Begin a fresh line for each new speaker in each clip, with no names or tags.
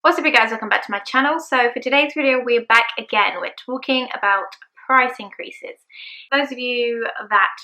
What's up you guys, welcome back to my channel. So for today's video we're back again. We're talking about price increases. Those of you that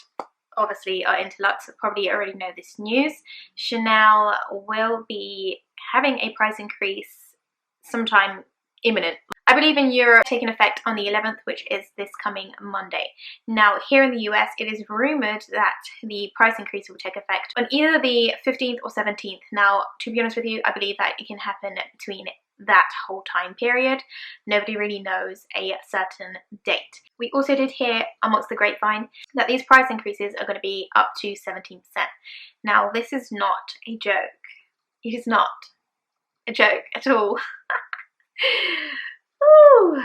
obviously are into luxe probably already know this news. Chanel will be having a price increase sometime imminent. I believe in Europe taking effect on the 11th, which is this coming Monday. Now here in the US it is rumoured that the price increase will take effect on either the 15th or 17th. Now to be honest with you, I believe that it can happen between that whole time period. Nobody really knows a certain date. We also did hear amongst the grapevine that these price increases are going to be up to 17%. Now this is not a joke. It is not a joke at all. Ooh.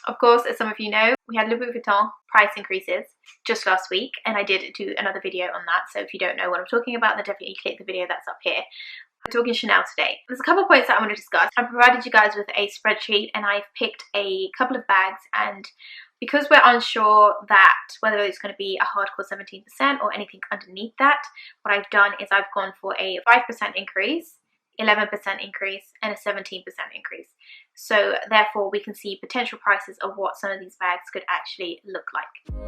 Of course, as some of you know, we had Louis Vuitton price increases just last week, and I did do another video on that. So if you don't know what I'm talking about, then definitely click the video that's up here. We're talking Chanel today. There's a couple of points that I want to discuss. I've provided you guys with a spreadsheet and I've picked a couple of bags, and because we're unsure that whether it's going to be a hardcore 17% or anything underneath that, what I've done is I've gone for a 5% increase, 11% increase and a 17% increase. So therefore we can see potential prices of what some of these bags could actually look like.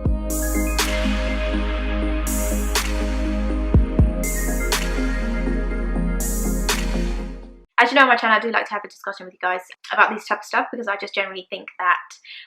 As you know on my channel, I do like to have a discussion with you guys about this type of stuff because I just generally think that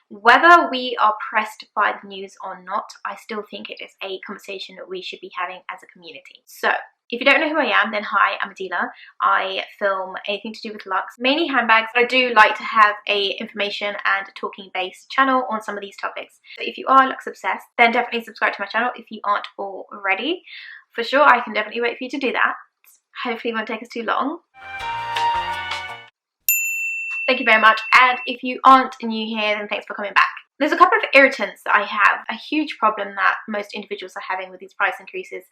whether we are pressed by the news or not, I still think it is a conversation that we should be having as a community. So if you don't know who I am, then hi, I'm a dealer. I film anything to do with luxe, mainly handbags, but I do like to have a information and talking based channel on some of these topics. So if you are luxe obsessed, then definitely subscribe to my channel if you aren't already. For sure, I can definitely wait for you to do that. Hopefully it won't take us too long. Thank you very much, and if you aren't new here, then thanks for coming back. There's a couple of irritants that I have. A huge problem that most individuals are having with these price increases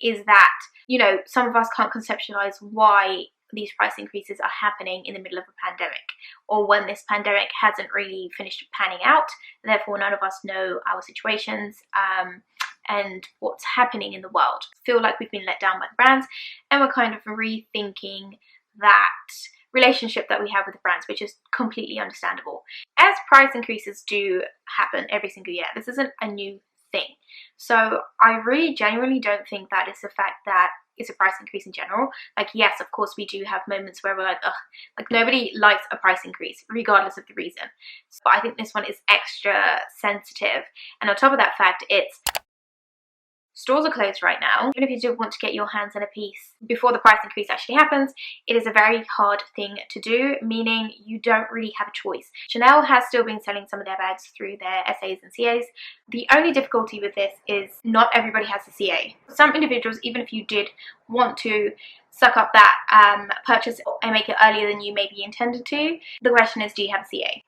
is that, you know, some of us can't conceptualize why these price increases are happening in the middle of a pandemic, or when this pandemic hasn't really finished panning out. Therefore, none of us know our situations and what's happening in the world. Feel like we've been let down by the brands, and we're kind of rethinking that relationship that we have with the brands, which is completely understandable. As price increases do happen every single year, this isn't a new thing. So I really genuinely don't think that it's the fact that it's a price increase in general. Like, yes, of course we do have moments where we're like, ugh, like nobody likes a price increase regardless of the reason. So I think this one is extra sensitive, and on top of that fact, it's stores are closed right now. Even if you do want to get your hands on a piece before the price increase actually happens, it is a very hard thing to do, meaning you don't really have a choice. Chanel has still been selling some of their bags through their SAs and CAs. The only difficulty with this is not everybody has a CA. Some individuals, even if you did want to suck up that purchase and make it earlier than you maybe intended to, the question is, do you have a CA?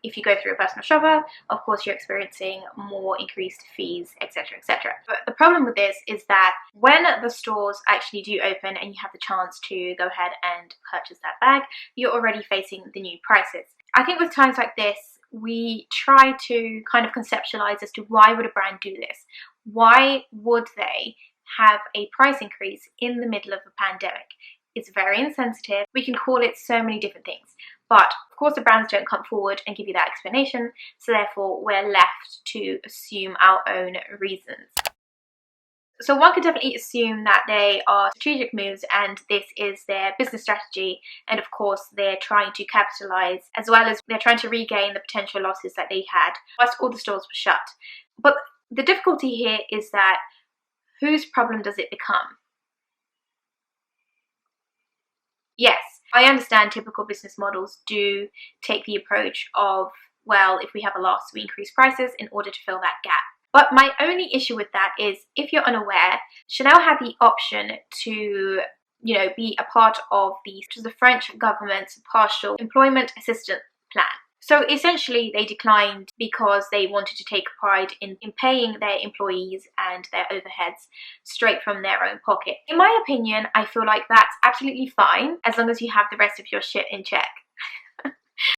If you go through a personal shopper, of course you're experiencing more increased fees, etc, etc. But the problem with this is that when the stores actually do open and you have the chance to go ahead and purchase that bag, you're already facing the new prices. I think with times like this, we try to kind of conceptualize as to why would a brand do this? Why would they have a price increase in the middle of a pandemic? It's very insensitive. We can call it so many different things. But of course the brands don't come forward and give you that explanation, so therefore we're left to assume our own reasons. So one could definitely assume that they are strategic moves and this is their business strategy, and of course they're trying to capitalize, as well as they're trying to regain the potential losses that they had whilst all the stores were shut. But the difficulty here is that whose problem does it become? Yes, I understand typical business models do take the approach of, well, if we have a loss, we increase prices in order to fill that gap. But my only issue with that is, if you're unaware, Chanel had the option to, you know, be a part of the French government's partial employment assistance plan. So essentially they declined because they wanted to take pride in paying their employees and their overheads straight from their own pocket. In my opinion, I feel like that's absolutely fine as long as you have the rest of your shit in check.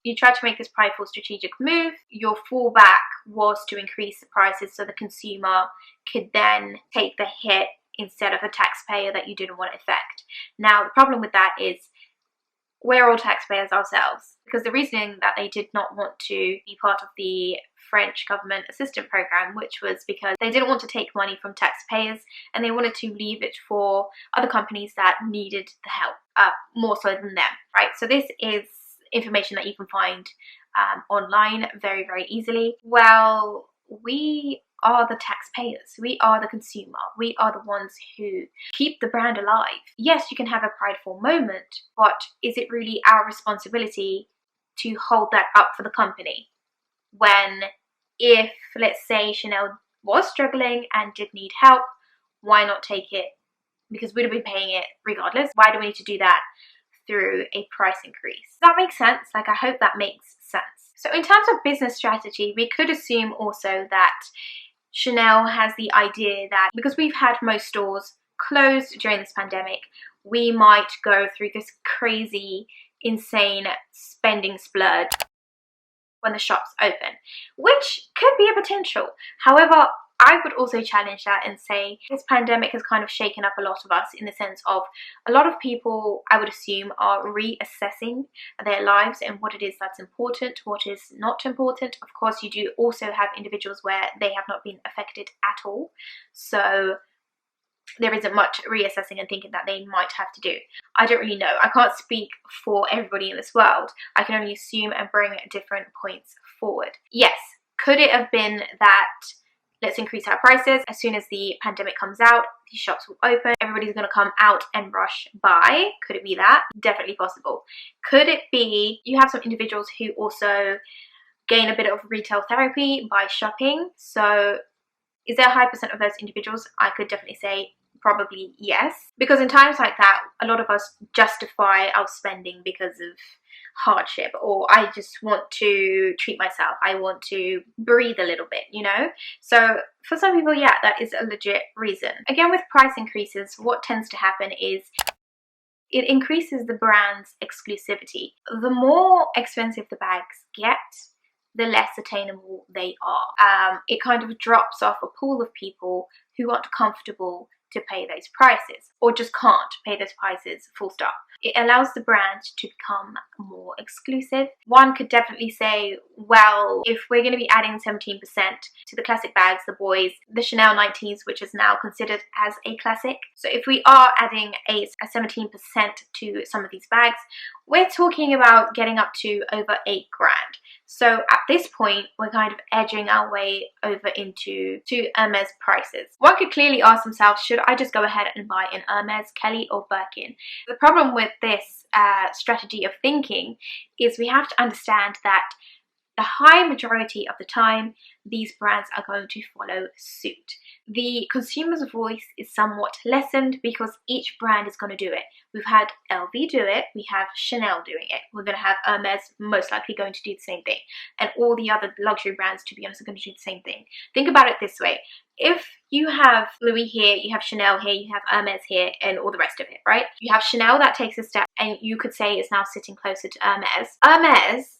You tried to make this prideful strategic move. Your fallback was to increase the prices so the consumer could then take the hit instead of a taxpayer that you didn't want to affect. Now the problem with that is we're all taxpayers ourselves, because the reasoning that they did not want to be part of the French government assistance program, which was because they didn't want to take money from taxpayers and they wanted to leave it for other companies that needed the help more so than them, right? So this is information that you can find online very, very easily. Well, we are the taxpayers, we are the consumer, we are the ones who keep the brand alive. Yes, you can have a prideful moment, but is it really our responsibility to hold that up for the company? When, if let's say Chanel was struggling and did need help, why not take it? Because we'd have been paying it regardless. Why do we need to do that through a price increase? Does that make sense? Like, I hope that makes sense. So in terms of business strategy, we could assume also that Chanel has the idea that because we've had most stores closed during this pandemic, we might go through this crazy, insane spending splurge when the shops open, which could be a potential. However, I would also challenge that and say this pandemic has kind of shaken up a lot of us, in the sense of a lot of people, I would assume, are reassessing their lives and what it is that's important, what is not important. Of course, you do also have individuals where they have not been affected at all, so there isn't much reassessing and thinking that they might have to do. I don't really know. I can't speak for everybody in this world. I can only assume and bring different points forward. Yes, could it have been that let's increase our prices, as soon as the pandemic comes out, these shops will open, everybody's going to come out and rush buy? Could it be that? Definitely possible. Could it be you have some individuals who also gain a bit of retail therapy by shopping? So is there a high percent of those individuals? I could definitely say probably yes, because in times like that, a lot of us justify our spending because of hardship, or I just want to treat myself, I want to breathe a little bit, you know? So for some people, yeah, that is a legit reason. Again, with price increases, what tends to happen is it increases the brand's exclusivity. The more expensive the bags get, the less attainable they are. It kind of drops off a pool of people who aren't comfortable to pay those prices, or just can't pay those prices, full stop. It allows the brand to become more exclusive. One could definitely say, well, if we're going to be adding 17% to the classic bags, the boys, the Chanel 19s, which is now considered as a classic. So if we are adding a 17% to some of these bags, we're talking about getting up to over $8,000. So at this point, we're kind of edging our way over into Hermes prices. One could clearly ask themselves, should I just go ahead and buy an Hermes, Kelly or Birkin? The problem with this strategy of thinking is we have to understand that the high majority of the time, these brands are going to follow suit. The consumer's voice is somewhat lessened because each brand is going to do it. We've had LV do it, we have Chanel doing it, we're going to have Hermes most likely going to do the same thing, and all the other luxury brands, to be honest, are going to do the same thing. Think about it this way. If you have Louis here, you have Chanel here, you have Hermes here, and all the rest of it, right? You have Chanel that takes a step, and you could say is now sitting closer to Hermes. Hermes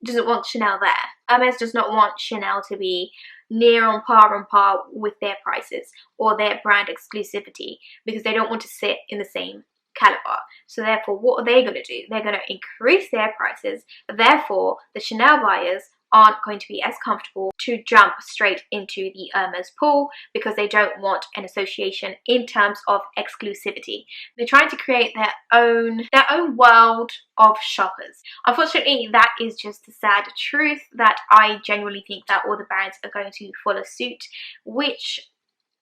doesn't want Chanel there. Hermes does not want Chanel to be near on par with their prices or their brand exclusivity, because they don't want to sit in the same caliber. So therefore, what are they going to do? They're going to increase their prices. Therefore, the Chanel buyers aren't going to be as comfortable to jump straight into the Hermes pool, because they don't want an association in terms of exclusivity. They're trying to create their own world of shoppers. Unfortunately, that is just the sad truth, that I genuinely think that all the brands are going to follow suit, which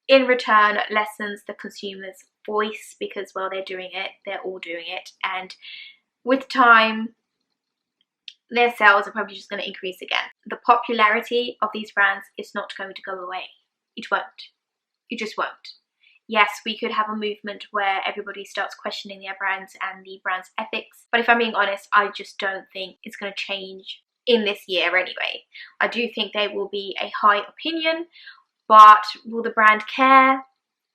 in return lessens the consumer's voice, because, well, they're doing it, they're all doing it, and with time their sales are probably just going to increase again. The popularity of these brands is not going to go away. It won't. It just won't. Yes, we could have a movement where everybody starts questioning their brands and the brand's ethics, but if I'm being honest, I just don't think it's going to change in this year anyway. I do think there will be a high opinion, but will the brand care?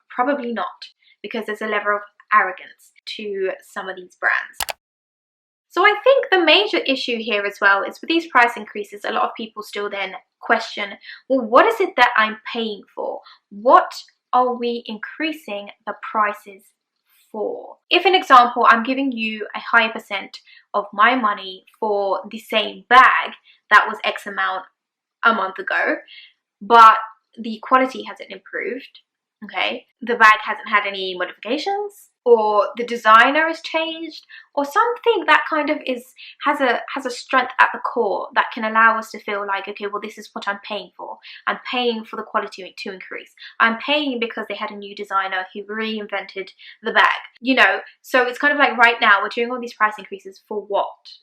Probably not, because there's a level of arrogance to some of these brands. So I think the major issue here as well is with these price increases, a lot of people still then question, well, what is it that I'm paying for? What are we increasing the prices for. If, an example, I'm giving you a higher percent of my money for the same bag that was X amount a month ago, but the quality hasn't improved, okay, the bag hasn't had any modifications, or the designer has changed, or something that kind of has a strength at the core that can allow us to feel like, okay, well, this is what I'm paying for. I'm paying for the quality to increase. I'm paying because they had a new designer who reinvented the bag, you know. So it's kind of like, right now we're doing all these price increases for what?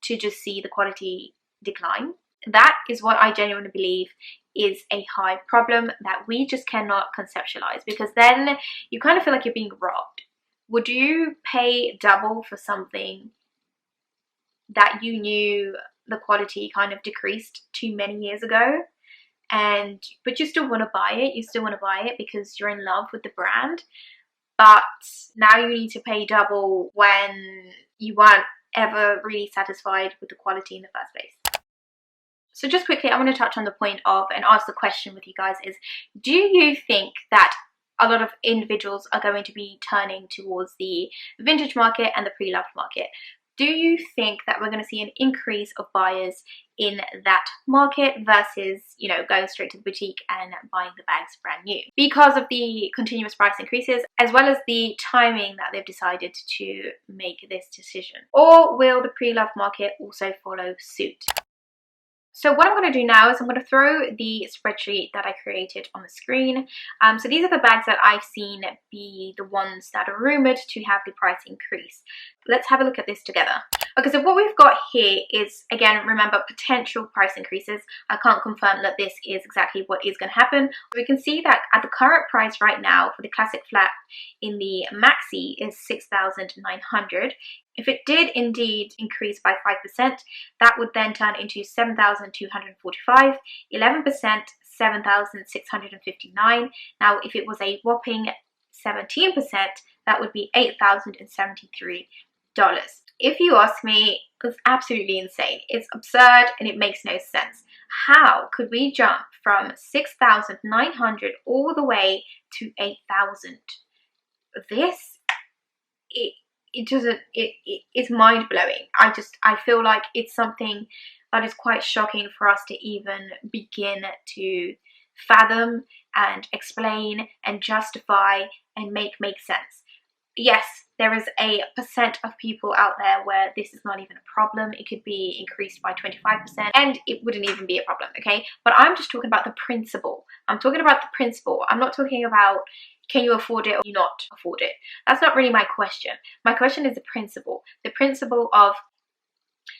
To just see the quality decline? That is what I genuinely believe is a high problem that we just cannot conceptualize, because then you kind of feel like you're being robbed. Would you pay double for something that you knew the quality kind of decreased too many years ago, but you still want to buy it? You still want to buy it because you're in love with the brand, but now you need to pay double when you weren't ever really satisfied with the quality in the first place. So just quickly, I want to touch on the point of, and ask the question with you guys, is do you think that a lot of individuals are going to be turning towards the vintage market and the pre-loved market? Do you think that we're going to see an increase of buyers in that market versus, you know, going straight to the boutique and buying the bags brand new, because of the continuous price increases, as well as the timing that they've decided to make this decision? Or will the pre-loved market also follow suit? So what I'm going to do now is I'm going to throw the spreadsheet that I created on the screen. So these are the bags that I've seen be the ones that are rumoured to have the price increase. Let's have a look at this together. Okay, so what we've got here is, again, remember, potential price increases. I can't confirm that this is exactly what is going to happen. We can see that at the current price right now for the classic flat in the maxi is $6,900. If it did indeed increase by 5%, that would then turn into $7,245, 11%, $7,659. Now, if it was a whopping 17%, that would be $8,073. If you ask me, it's absolutely insane. It's absurd and it makes no sense. How could we jump from 6,900 all the way to 8,000? It's mind-blowing. I feel like it's something that is quite shocking for us to even begin to fathom and explain and justify and make sense. Yes, there is a percent of people out there where this is not even a problem. It could be increased by 25% and it wouldn't even be a problem, okay? But I'm just talking about the principle. I'm talking about the principle. I'm not talking about, can you afford it or you not afford it? That's not really my question. My question is the principle. The principle of,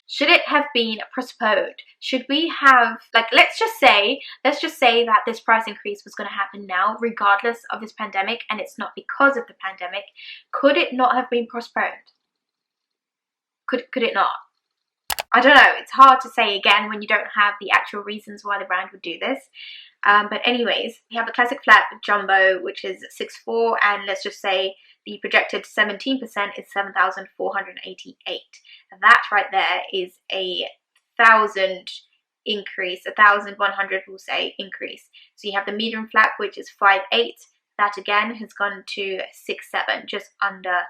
should it have been postponed? Should we have, like, let's just say that this price increase was going to happen now, regardless of this pandemic, and it's not because of the pandemic. Could it not have been postponed? Could it not? I don't know. It's hard to say, again, when you don't have the actual reasons why the brand would do this. But anyways, we have the classic flat jumbo, which is 6'4", and let's just say the projected 17% is 7,488. That right there is a 1,000 increase, 1,100 we'll say increase. So you have the medium flat, which is 5'8". That again has gone to 6'7", just under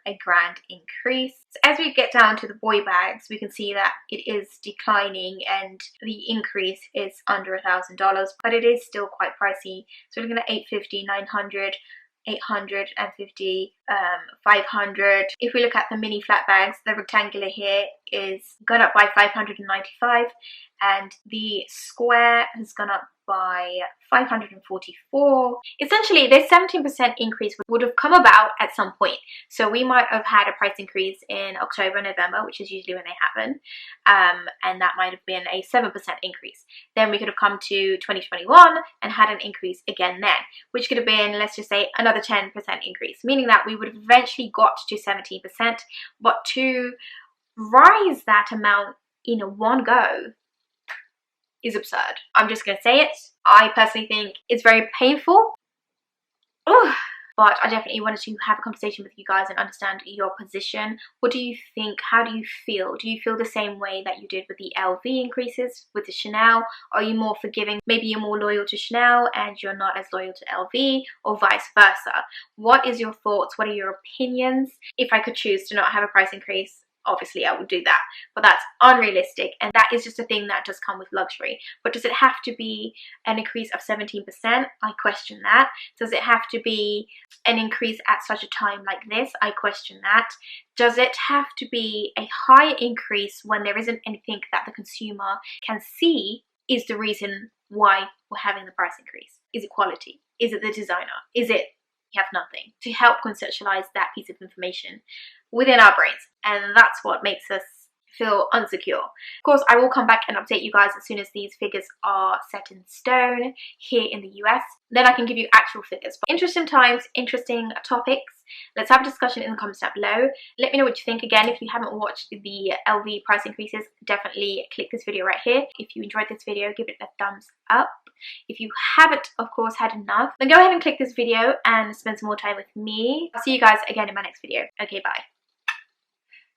a grand increase. So as we get down to the boy bags, we can see that it is declining and the increase is under $1,000, but it is still quite pricey. So we're looking at $850, $900, $850, $500. If we look at the mini flat bags, the rectangular here is gone up by $595, and the square has gone up by $544. Essentially, this 17% increase would have come about at some point. So we might have had a price increase in October, November, which is usually when they happen, and that might have been a 7% increase. Then we could have come to 2021 and had an increase again then, which could have been, let's just say, another 10% increase, meaning that we would have eventually got to 17%. But to rise that amount in one go is absurd. I'm just going to say it. I personally think it's very painful. Oh, but I definitely wanted to have a conversation with you guys and understand your position. What do you think? How do you feel? Do you feel the same way that you did with the LV increases with the Chanel? Are you more forgiving? Maybe you're more loyal to Chanel and you're not as loyal to LV, or vice versa. What is your thoughts? What are your opinions? If I could choose to not have a price increase, obviously I would do that, but that's unrealistic, and that is just a thing that does come with luxury. But does it have to be an increase of 17%? I question that. Does it have to be an increase at such a time like this? I question that. Does it have to be a high increase when there isn't anything that the consumer can see is the reason why we're having the price increase? Is it quality? Is it the designer? Is it you have nothing? To help conceptualize that piece of information within our brains, and that's what makes us feel unsecure. Of course, I will come back and update you guys as soon as these figures are set in stone here in the US. Then I can give you actual figures. But interesting times, interesting topics. Let's have a discussion in the comments down below. Let me know what you think. Again, if you haven't watched the LV price increases, definitely click this video right here. If you enjoyed this video, give it a thumbs up. If you haven't, of course, had enough, then go ahead and click this video and spend some more time with me. I'll see you guys again in my next video. Okay, bye.